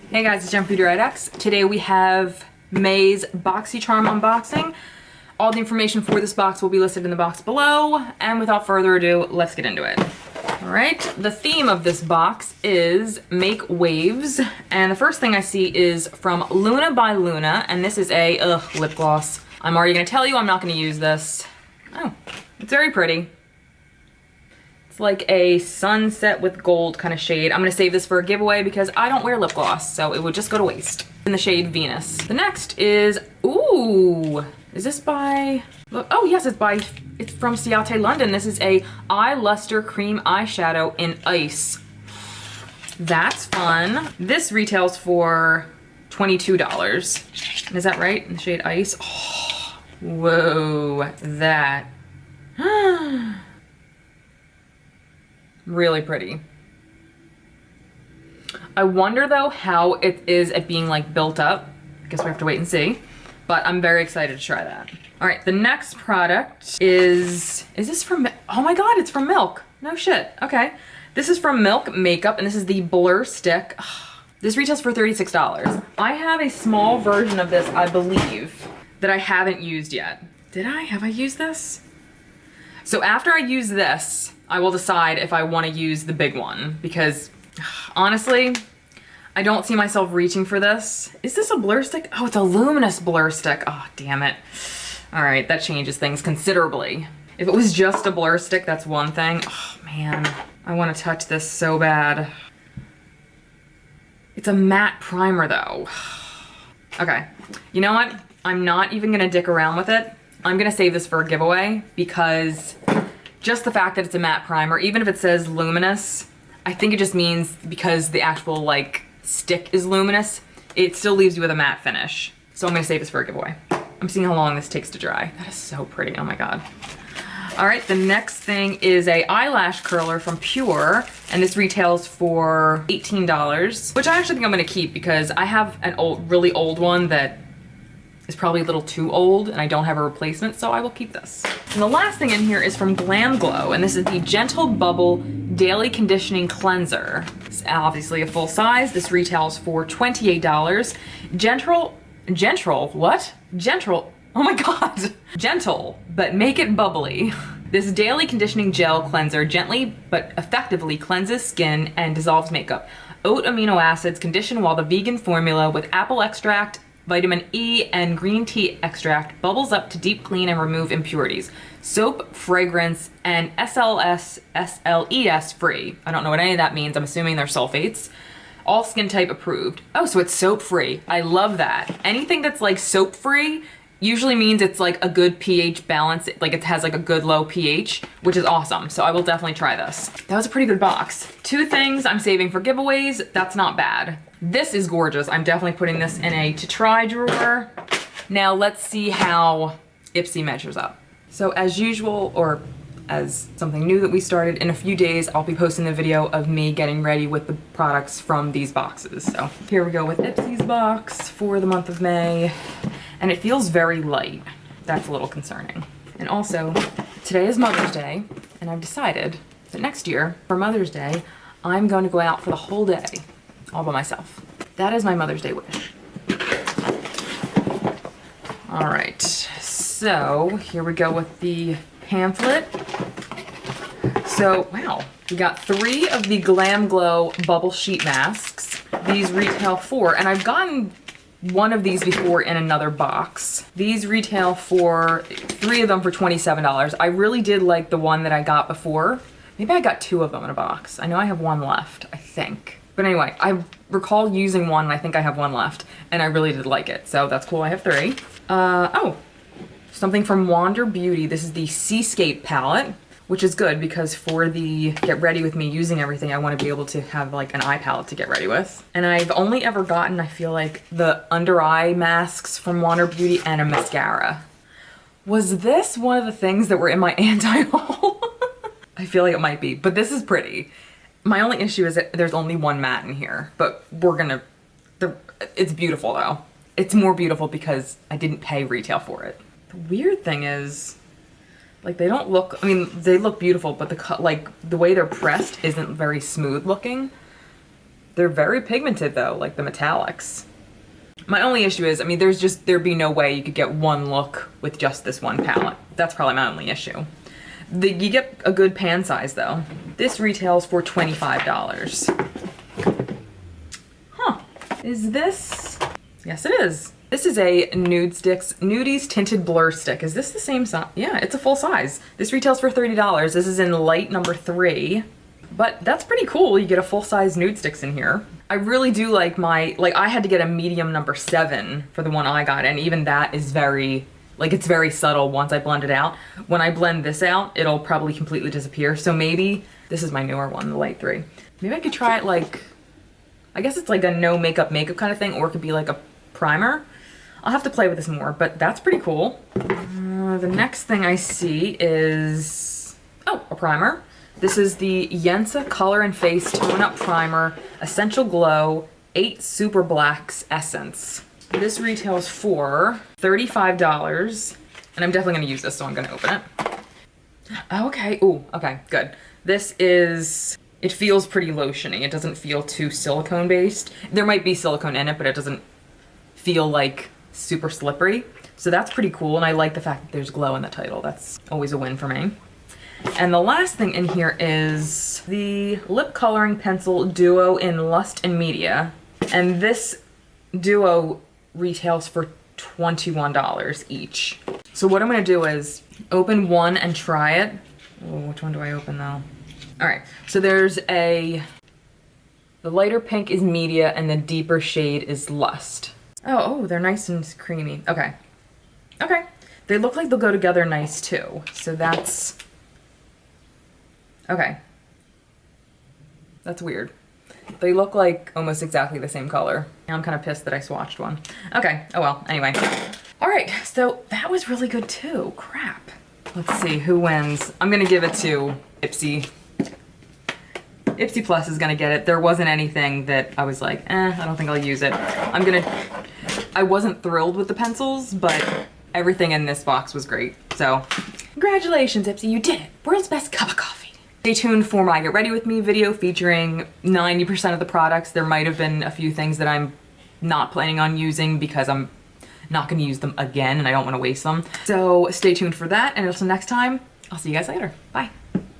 Hey guys, it's Jen from beautyriotx. Today we have May's BoxyCharm unboxing. All the information for this box will be listed in the box below, and without further ado, let's get into it. All right, the theme of this box is Make Waves, and the first thing I see is from Luna by Luna, and this is a lip gloss. I'm already gonna tell you I'm not gonna use this. Oh, it's very pretty. It's like a sunset with gold kind of shade. I'm gonna save this for a giveaway because I don't wear lip gloss, so it would just go to waste. In the shade Venus. The next is, ooh, is this by, oh yes, it's from Ciate London. This is a Eye Luster Cream Eyeshadow in Ice. That's fun. This retails for $22. Is that right? In the shade Ice? Oh, whoa, that. Really pretty. I wonder though how it is at being like built up. I guess we have to wait and see, but I'm very excited to try that. All right, the next product is this from, oh my God, it's from Milk. No shit, okay. This is from Milk Makeup, and this is the Blur Stick. This retails for $36. I have a small version of this, I believe, that I haven't used yet. Have I used this? So after I use this, I will decide if I want to use the big one, because honestly, I don't see myself reaching for this. Is this a blur stick? Oh, it's a luminous blur stick. Oh, damn it. All right, that changes things considerably. If it was just a blur stick, that's one thing. Oh man, I want to touch this so bad. It's a matte primer though. Okay, you know what? I'm not even gonna dick around with it. I'm gonna save this for a giveaway because just the fact that it's a matte primer, even if it says luminous, I think it just means because the actual like stick is luminous, it still leaves you with a matte finish. So I'm gonna save this for a giveaway. I'm seeing how long this takes to dry. That is so pretty, oh my God. All right, the next thing is a eyelash curler from Pure, and this retails for $18, which I actually think I'm gonna keep because I have an really old one that is probably a little too old and I don't have a replacement, so I will keep this. And the last thing in here is from Glam Glow, and this is the Gentle Bubble Daily Conditioning Cleanser. It's obviously a full size. This retails for $28. Gentle, oh my God. Gentle, but make it bubbly. This daily conditioning gel cleanser gently but effectively cleanses skin and dissolves makeup. Oat amino acids condition while the vegan formula with apple extract, vitamin E, and green tea extract bubbles up to deep clean and remove impurities. Soap, fragrance, and SLES free. I don't know what any of that means. I'm assuming they're sulfates. All skin type approved. Oh, so it's soap free. I love that. Anything that's like soap free usually means it's like a good pH balance, like it has like a good low pH, which is awesome. So I will definitely try this. That was a pretty good box. Two things I'm saving for giveaways. That's not bad. This is gorgeous. I'm definitely putting this in a to try drawer. Now let's see how Ipsy measures up. So as usual, or as something new that we started, in a few days I'll be posting the video of me getting ready with the products from these boxes. So here we go with Ipsy's box for the month of May. And it feels very light. That's a little concerning. And also, today is Mother's Day, and I've decided that next year, for Mother's Day, I'm going to go out for the whole day, all by myself. That is my Mother's Day wish. All right, so here we go with the pamphlet. So, wow, we got 3 of the Glam Glow bubble sheet masks. These retail for, and I've gotten one of these before in another box. These retail for 3 of them for $27. I really did like the one that I got before. Maybe I got 2 of them in a box. I know I have 1 left, I think. But anyway, I recall using one and I think I have 1 left, and I really did like it. So that's cool, I have 3. Oh, something from Wander Beauty. This is the Seascape palette, which is good because for the get ready with me using everything, I want to be able to have like an eye palette to get ready with. And I've only ever gotten, I feel like, the under eye masks from Wander Beauty and a mascara. Was this one of the things that were in my anti-haul? I feel like it might be, but this is pretty. My only issue is that there's only 1 matte in here, but it's beautiful though. It's more beautiful because I didn't pay retail for it. The weird thing is, like, they don't look, I mean, they look beautiful, but the way they're pressed isn't very smooth looking. They're very pigmented though, like the metallics. My only issue is, I mean, there'd be no way you could get one look with just this one palette. That's probably my only issue. You get a good pan size though. This retails for $25. Huh, is this? Yes it is. This is a Nudies Tinted Blur Stick. Is this the same size? Yeah, it's a full size. This retails for $30. This is in light number 3. But that's pretty cool. You get a full-size nude sticks in here. I really do like I had to get a medium number 7 for the one I got, and even that is very, it's very subtle once I blend it out. When I blend this out, it'll probably completely disappear. So maybe, this is my newer one, the light 3. Maybe I could try it I guess it's like a no makeup kind of thing, or it could be like a primer. I'll have to play with this more, but that's pretty cool. The next thing I see is, oh, a primer. This is the Yensa Color and Face Tone Up Primer Essential Glow 8 Super Blacks Essence. This retails for $35, and I'm definitely gonna use this, so I'm gonna open it. Okay, ooh, okay, good. This is, it feels pretty lotiony. It doesn't feel too silicone based. There might be silicone in it, but it doesn't feel like super slippery. So that's pretty cool, and I like the fact that there's glow in the title. That's always a win for me. And the last thing in here is the Lip Coloring Pencil Duo in Lust and Media. And this duo retails for $21 each. So what I'm gonna do is open one and try it. Oh, which one do I open though? All right, so there's the lighter pink is Media and the deeper shade is Lust. Oh, they're nice and creamy. Okay. Okay. They look like they'll go together nice too. So that's, okay. That's weird. They look like almost exactly the same color. I'm kind of pissed that I swatched one. Okay, oh well, anyway. All right, so that was really good too. Crap. Let's see who wins. I'm gonna give it to Ipsy. Ipsy Plus is gonna get it. There wasn't anything that I was like, I don't think I'll use it. I wasn't thrilled with the pencils, but everything in this box was great. So, congratulations, Ipsy, you did it. World's best cup of coffee. Stay tuned for my Get Ready With Me video featuring 90% of the products. There might have been a few things that I'm not planning on using because I'm not gonna use them again and I don't wanna waste them. So stay tuned for that, and until next time, I'll see you guys later. Bye.